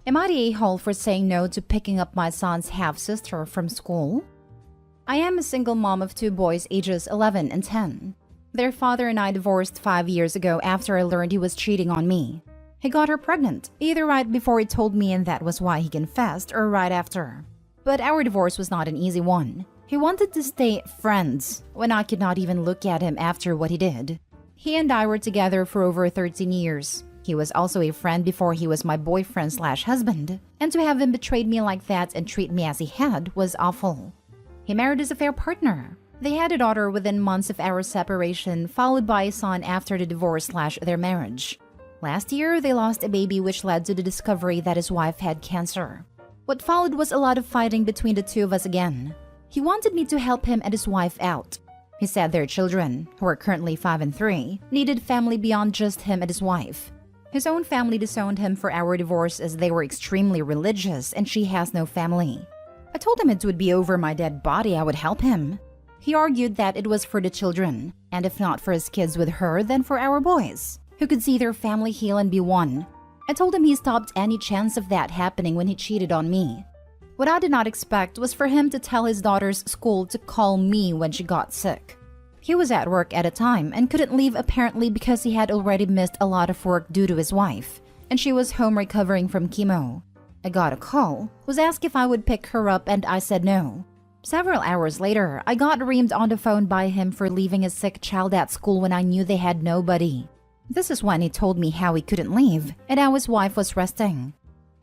Am I the a-hole for saying no to picking up my son's half-sister from school? I am a single mom of two boys ages 11 and 10. Their father and I divorced 5 years ago after I learned he was cheating on me. He got her pregnant, either right before he told me and that was why he confessed, or right after. But our divorce was not an easy one. He wanted to stay friends when I could not even look at him after what he did. He and I were together for over 13 years. He was also a friend before he was my boyfriend/husband, and to have him betrayed me like that and treat me as he had was awful. He married his affair partner. They had a daughter within months of our separation, followed by a son after the divorce/their marriage. Last year, they lost a baby, which led to the discovery that his wife had cancer. What followed was a lot of fighting between the two of us again. He wanted me to help him and his wife out. He said their children, who are currently 5 and 3, needed family beyond just him and his wife. His own family disowned him for our divorce as they were extremely religious and she has no family. I told him it would be over my dead body I would help him. He argued that it was for the children, and if not for his kids with her, then for our boys, who could see their family heal and be one. I told him he stopped any chance of that happening when he cheated on me. What I did not expect was for him to tell his daughter's school to call me when she got sick. He was at work at a time and couldn't leave apparently because he had already missed a lot of work due to his wife, and she was home recovering from chemo. I got a call, was asked if I would pick her up, and I said no. Several hours later, I got reamed on the phone by him for leaving a sick child at school when I knew they had nobody. This is when he told me how he couldn't leave and how his wife was resting.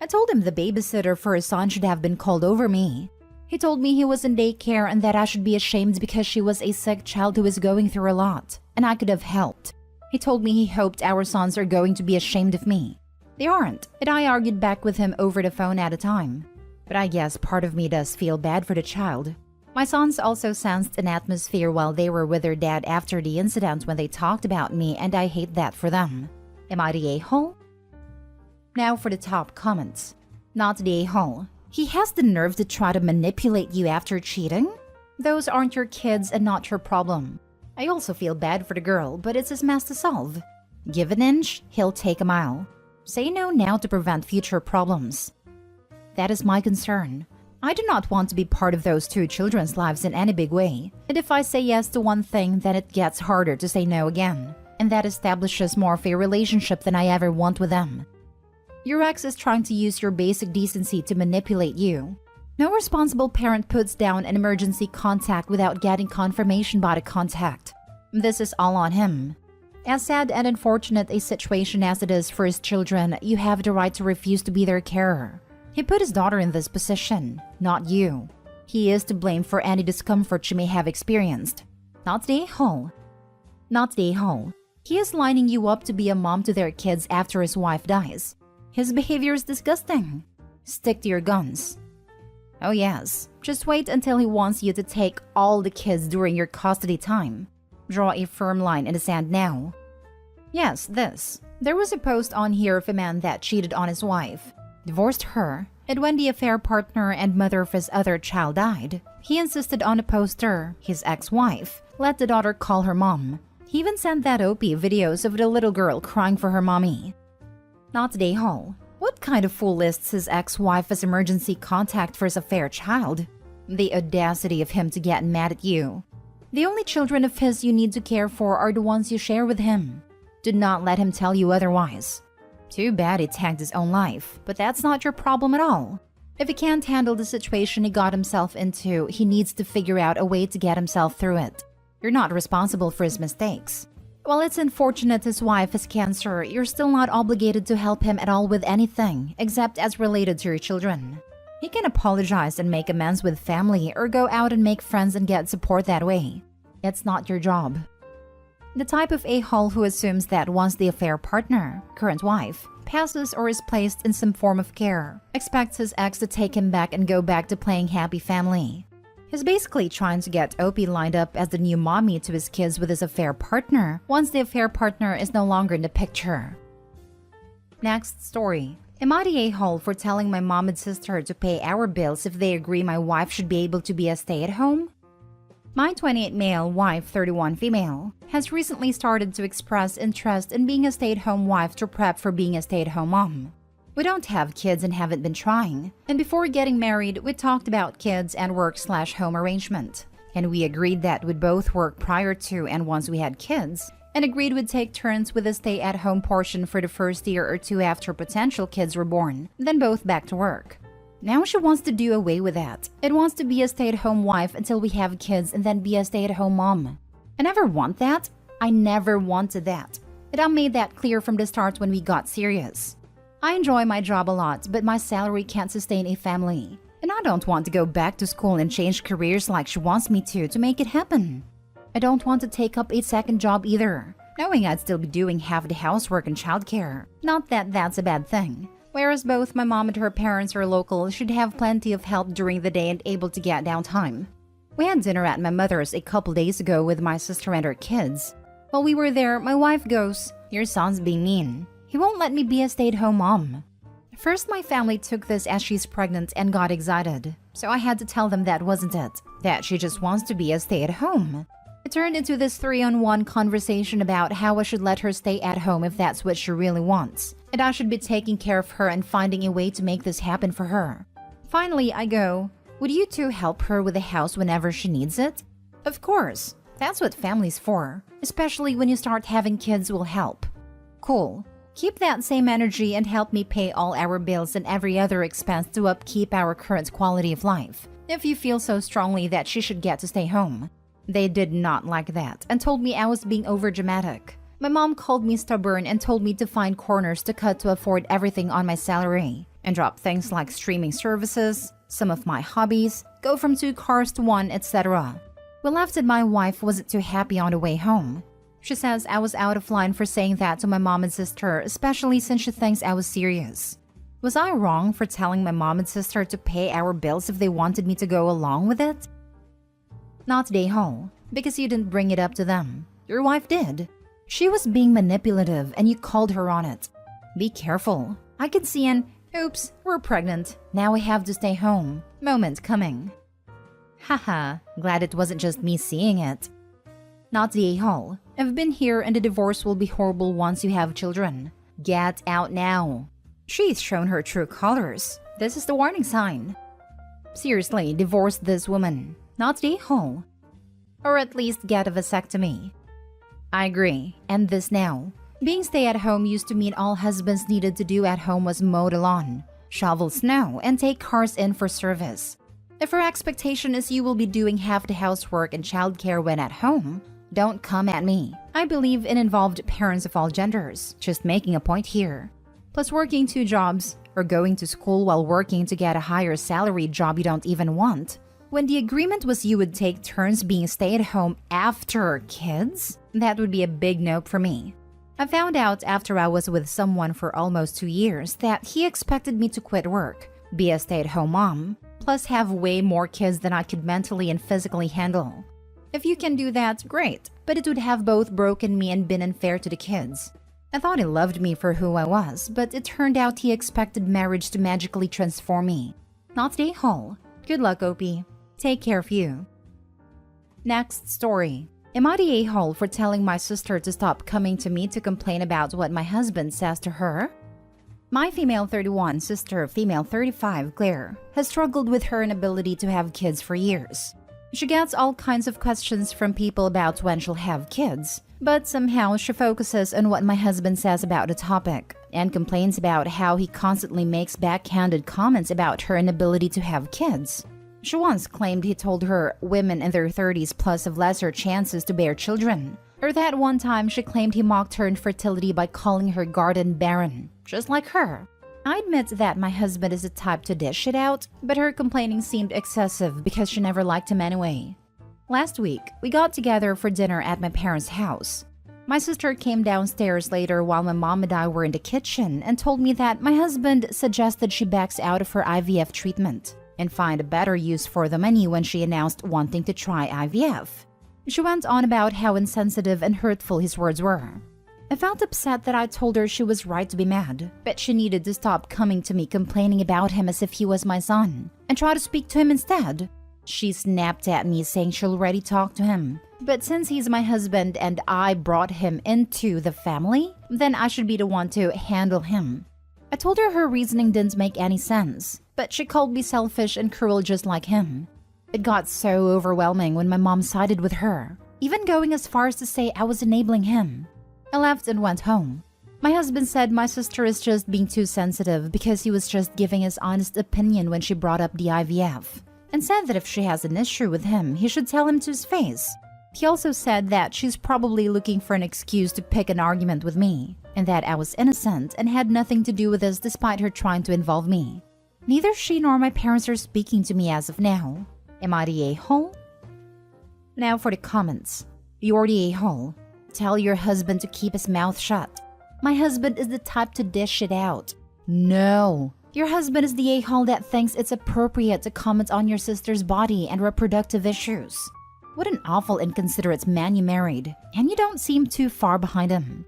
I told him the babysitter for his son should have been called over me. He told me he was in daycare and that I should be ashamed because she was a sick child who was going through a lot, and I could have helped. He told me he hoped our sons are going to be ashamed of me. They aren't, and I argued back with him over the phone at a time. But I guess part of me does feel bad for the child. My sons also sensed an atmosphere while they were with their dad after the incident when they talked about me, and I hate that for them. Am I the a-hole? Now for the top comments. Not the a-hole. He has the nerve to try to manipulate you after cheating? Those aren't your kids and not your problem. I also feel bad for the girl, but it's his mess to solve. Give an inch, he'll take a mile. Say no now to prevent future problems. That is my concern. I do not want to be part of those two children's lives in any big way. And if I say yes to one thing, then it gets harder to say no again. And that establishes more of a relationship than I ever want with them. Your ex is trying to use your basic decency to manipulate you. No responsible parent puts down an emergency contact without getting confirmation by the contact. This is all on him. As sad and unfortunate a situation as it is for his children, you have the right to refuse to be their carer. He put his daughter in this position, not you. He is to blame for any discomfort she may have experienced. Not the a-hole. Not the a-hole. He is lining you up to be a mom to their kids after his wife dies. His behavior is disgusting. Stick to your guns. Oh yes, just wait until he wants you to take all the kids during your custody time. Draw a firm line in the sand now. Yes, this. There was a post on here of a man that cheated on his wife, divorced her, and when the affair partner and mother of his other child died, he insisted on a poster, his ex-wife, let the daughter call her mom. He even sent that OP videos of the little girl crying for her mommy. Not the a-hole. What kind of fool lists his ex-wife as emergency contact for his affair child? The audacity of him to get mad at you. The only children of his you need to care for are the ones you share with him. Do not let him tell you otherwise. Too bad he tanked his own life, but that's not your problem at all. If he can't handle the situation he got himself into, he needs to figure out a way to get himself through it. You're not responsible for his mistakes. While it's unfortunate his wife has cancer, you're still not obligated to help him at all with anything, except as related to your children. He can apologize and make amends with family, or go out and make friends and get support that way. It's not your job. The type of a-hole who assumes that once the affair partner, current wife, passes or is placed in some form of care, expects his ex to take him back and go back to playing happy family. He's basically trying to get Opie lined up as the new mommy to his kids with his affair partner once the affair partner is no longer in the picture. Next story. Am I the a-hole for telling my mom and sister to pay our bills if they agree my wife should be able to be a stay-at-home? My 28 male, wife 31 female, has recently started to express interest in being a stay-at-home wife to prep for being a stay-at-home mom. We don't have kids and haven't been trying. And before getting married, we talked about kids and work/home arrangement. And we agreed that we'd both work prior to and once we had kids, and agreed we'd take turns with the stay-at-home portion for the first year or two after potential kids were born, then both back to work. Now she wants to do away with that. It wants to be a stay-at-home wife until we have kids and then be a stay-at-home mom. I never want that. I never wanted that. And I made that clear from the start when we got serious. I enjoy my job a lot, but my salary can't sustain a family. And I don't want to go back to school and change careers like she wants me to make it happen. I don't want to take up a second job either, knowing I'd still be doing half the housework and childcare. Not that that's a bad thing. Whereas both my mom and her parents are local, she'd have plenty of help during the day and able to get downtime. We had dinner at my mother's a couple days ago with my sister and her kids. While we were there, my wife goes, "Your son's being mean. He won't let me be a stay-at-home mom." First, my family took this as she's pregnant and got excited. So I had to tell them that wasn't it, that she just wants to be a stay-at-home. It turned into this 3-on-1 conversation about how I should let her stay at home if that's what she really wants, and I should be taking care of her and finding a way to make this happen for her. Finally, I go, "Would you two help her with the house whenever she needs it?" Of course. That's what family's for, especially when you start having kids will help. Cool. Keep that same energy and help me pay all our bills and every other expense to upkeep our current quality of life, if you feel so strongly that she should get to stay home. They did not like that and told me I was being overdramatic. My mom called me stubborn and told me to find corners to cut to afford everything on my salary and drop things like streaming services, some of my hobbies, go from 2 cars to 1, etc. We left and my wife wasn't too happy on the way home. She says I was out of line for saying that to my mom and sister, especially since she thinks I was serious. Was I wrong for telling my mom and sister to pay our bills if they wanted me to go along with it? Not today, Hall, because you didn't bring it up to them. Your wife did. She was being manipulative and you called her on it. Be careful. I could see an, "Oops, we're pregnant. Now we have to stay home" moment coming. Haha, glad it wasn't just me seeing it. Not the a-hole. I've been here and the divorce will be horrible once you have children. Get out now. She's shown her true colors. This is the warning sign. Seriously, divorce this woman. Not the a-hole. Or at least get a vasectomy. I agree, and this now. Being stay-at-home used to mean all husbands needed to do at home was mow the lawn, shovel snow, and take cars in for service. If her expectation is you will be doing half the housework and childcare when at home, don't come at me. I believe in involved parents of all genders, just making a point here. Plus working 2 jobs, or going to school while working to get a higher salary job you don't even want. When the agreement was you would take turns being stay-at-home after kids, that would be a big nope for me. I found out after I was with someone for almost 2 years that he expected me to quit work, be a stay-at-home mom, plus have way more kids than I could mentally and physically handle. If you can do that, great, but it would have both broken me and been unfair to the kids. I thought he loved me for who I was, but it turned out he expected marriage to magically transform me. Not the a-hole. Good luck, Opie. Take care of you. Next story. Am I the a-hole for telling my sister to stop coming to me to complain about what my husband says to her? My female 31 sister, female 35, Claire, has struggled with her inability to have kids for years. She gets all kinds of questions from people about when she'll have kids, but somehow she focuses on what my husband says about the topic and complains about how he constantly makes backhanded comments about her inability to have kids. She once claimed he told her women in their 30s plus have lesser chances to bear children. Or that one time she claimed he mocked her infertility by calling her garden barren, just like her. I admit that my husband is the type to dish it out, but her complaining seemed excessive because she never liked him anyway. Last week, we got together for dinner at my parents' house. My sister came downstairs later while my mom and I were in the kitchen and told me that my husband suggested she backs out of her IVF treatment and find a better use for the money when she announced wanting to try IVF. She went on about how insensitive and hurtful his words were. I felt upset that I told her she was right to be mad, but she needed to stop coming to me complaining about him as if he was my son, and try to speak to him instead. She snapped at me saying she'll already talk to him, but since he's my husband and I brought him into the family, then I should be the one to handle him. I told her reasoning didn't make any sense, but she called me selfish and cruel just like him. It got so overwhelming when my mom sided with her, even going as far as to say I was enabling him. I left and went home. My husband said my sister is just being too sensitive because he was just giving his honest opinion when she brought up the IVF, and said that if she has an issue with him, he should tell him to his face. He also said that she's probably looking for an excuse to pick an argument with me, and that I was innocent and had nothing to do with this despite her trying to involve me. Neither she nor my parents are speaking to me as of now. Am I the a-hole? Now for the comments. You're the a-hole. Tell your husband to keep his mouth shut. My husband is the type to dish it out. No. Your husband is the a-hole that thinks it's appropriate to comment on your sister's body and reproductive issues. What an awful inconsiderate man you married, and you don't seem too far behind him.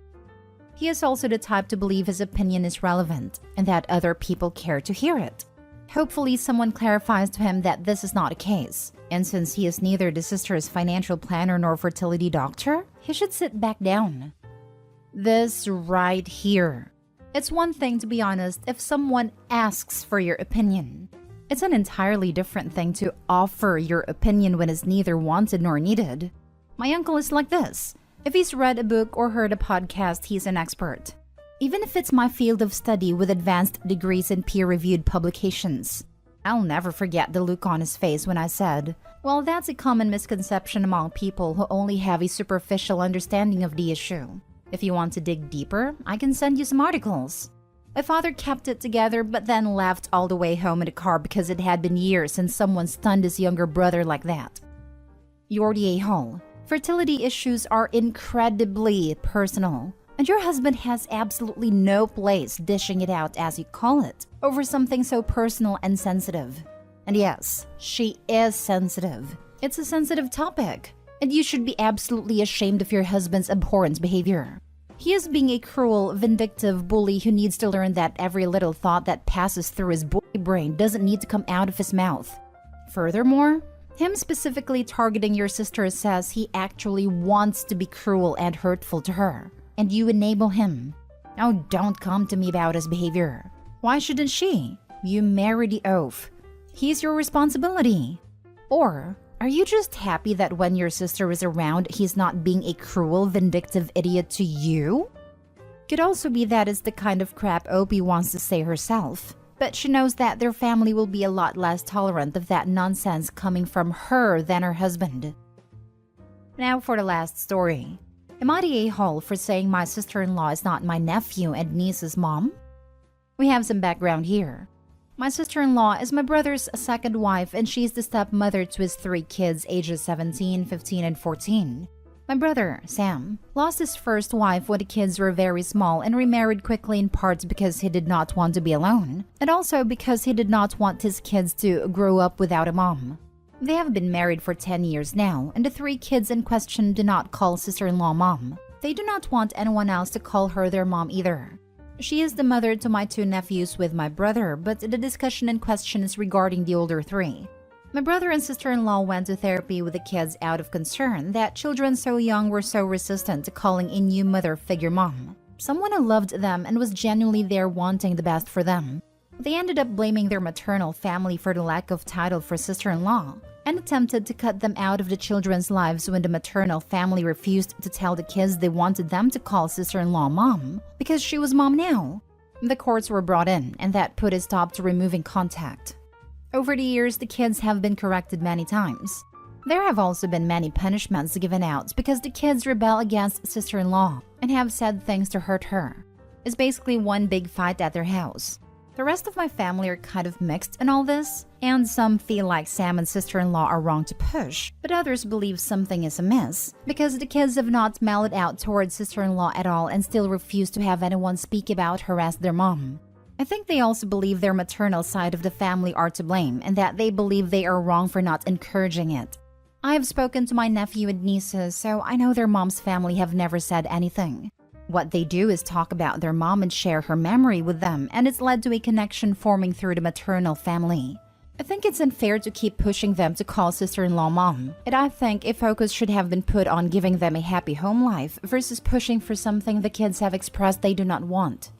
He is also the type to believe his opinion is relevant and that other people care to hear it. Hopefully someone clarifies to him that this is not the case, and since he is neither the sister's financial planner nor fertility doctor, he should sit back down. This right here. It's one thing, to be honest, if someone asks for your opinion. It's an entirely different thing to offer your opinion when it's neither wanted nor needed. My uncle is like this. If he's read a book or heard a podcast, he's an expert. Even if it's my field of study with advanced degrees in peer-reviewed publications. I'll never forget the look on his face when I said, well, that's a common misconception among people who only have a superficial understanding of the issue. If you want to dig deeper, I can send you some articles. My father kept it together but then left all the way home in the car because it had been years since someone stunned his younger brother like that. You're the a-hole. Fertility issues are incredibly personal, and your husband has absolutely no place dishing it out, as you call it, over something so personal and sensitive. And yes, she is sensitive. It's a sensitive topic, and you should be absolutely ashamed of your husband's abhorrent behavior. He is being a cruel, vindictive bully who needs to learn that every little thought that passes through his boy brain doesn't need to come out of his mouth. Furthermore, him specifically targeting your sister says he actually wants to be cruel and hurtful to her, and you enable him. Now don't come to me about his behavior. Why shouldn't she? You married the oaf. He's your responsibility. Or are you just happy that when your sister is around, he's not being a cruel, vindictive idiot to you? Could also be that it's the kind of crap Opie wants to say herself, but she knows that their family will be a lot less tolerant of that nonsense coming from her than her husband. Now for the last story. Am I the a-hole for saying my sister-in-law is not my nephew and niece's mom? We have some background here. My sister-in-law is my brother's second wife, and she's the stepmother to his 3 kids ages 17, 15, and 14. My brother, Sam, lost his first wife when the kids were very small and remarried quickly, in part because he did not want to be alone, and also because he did not want his kids to grow up without a mom. They have been married for 10 years now, and the 3 kids in question do not call sister-in-law mom. They do not want anyone else to call her their mom either. She is the mother to my 2 nephews with my brother, but the discussion in question is regarding the older 3. My brother and sister-in-law went to therapy with the kids out of concern that children so young were so resistant to calling a new mother figure mom, someone who loved them and was genuinely there wanting the best for them. They ended up blaming their maternal family for the lack of title for sister-in-law and attempted to cut them out of the children's lives when the maternal family refused to tell the kids they wanted them to call sister-in-law mom because she was mom now. The courts were brought in, and that put a stop to removing contact. Over the years, the kids have been corrected many times. There have also been many punishments given out because the kids rebel against sister-in-law and have said things to hurt her. It's basically one big fight at their house. The rest of my family are kind of mixed in all this, and some feel like Sam and sister-in-law are wrong to push, but others believe something is amiss because the kids have not mellowed out towards sister-in-law at all and still refuse to have anyone speak about her as their mom. I think they also believe their maternal side of the family are to blame and that they believe they are wrong for not encouraging it. I have spoken to my nephew and nieces, so I know their mom's family have never said anything. What they do is talk about their mom and share her memory with them, and it's led to a connection forming through the maternal family. I think it's unfair to keep pushing them to call sister-in-law mom, and I think a focus should have been put on giving them a happy home life versus pushing for something the kids have expressed they do not want.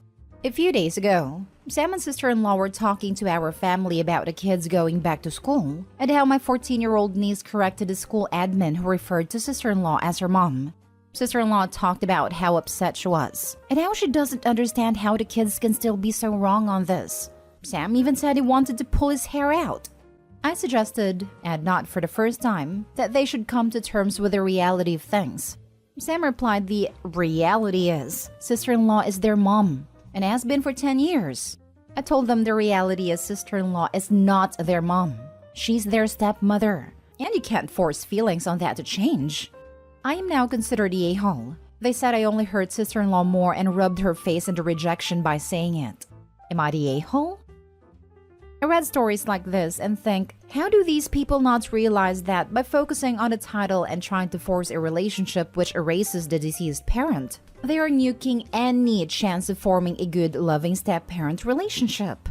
A few days ago, Sam and sister-in-law were talking to our family about the kids going back to school and how my 14-year-old niece corrected the school admin who referred to sister-in-law as her mom. Sister-in-law talked about how upset she was and how she doesn't understand how the kids can still be so wrong on this. Sam even said he wanted to pull his hair out. I suggested, and not for the first time, that they should come to terms with the reality of things. Sam replied the reality is sister-in-law is their mom and has been for 10 years. I told them the reality is sister-in-law is not their mom. She's their stepmother, and you can't force feelings on that to change. I am now considered the a-hole. They said I only hurt sister-in-law more and rubbed her face into rejection by saying it. Am I the a-hole? I read stories like this and think, how do these people not realize that by focusing on the title and trying to force a relationship which erases the deceased parent, they are nuking any chance of forming a good, loving step-parent relationship?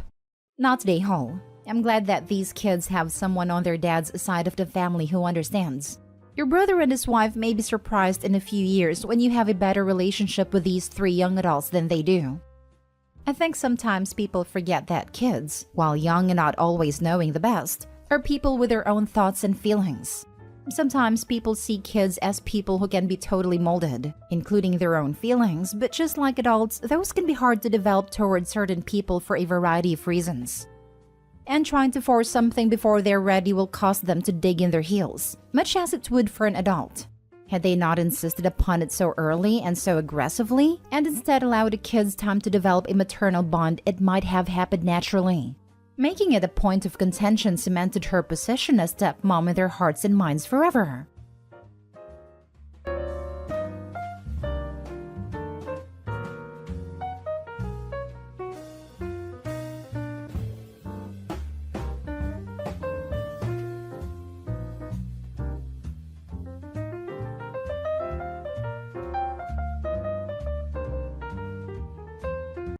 Not the a-hole. I'm glad that these kids have someone on their dad's side of the family who understands. Your brother and his wife may be surprised in a few years when you have a better relationship with these 3 young adults than they do. I think sometimes people forget that kids, while young and not always knowing the best, are people with their own thoughts and feelings. Sometimes people see kids as people who can be totally molded, including their own feelings, but just like adults, those can be hard to develop towards certain people for a variety of reasons. And trying to force something before they're ready will cause them to dig in their heels, much as it would for an adult. Had they not insisted upon it so early and so aggressively, and instead allowed the kids time to develop a maternal bond, it might have happened naturally. Making it a point of contention cemented her position as stepmom in their hearts and minds forever.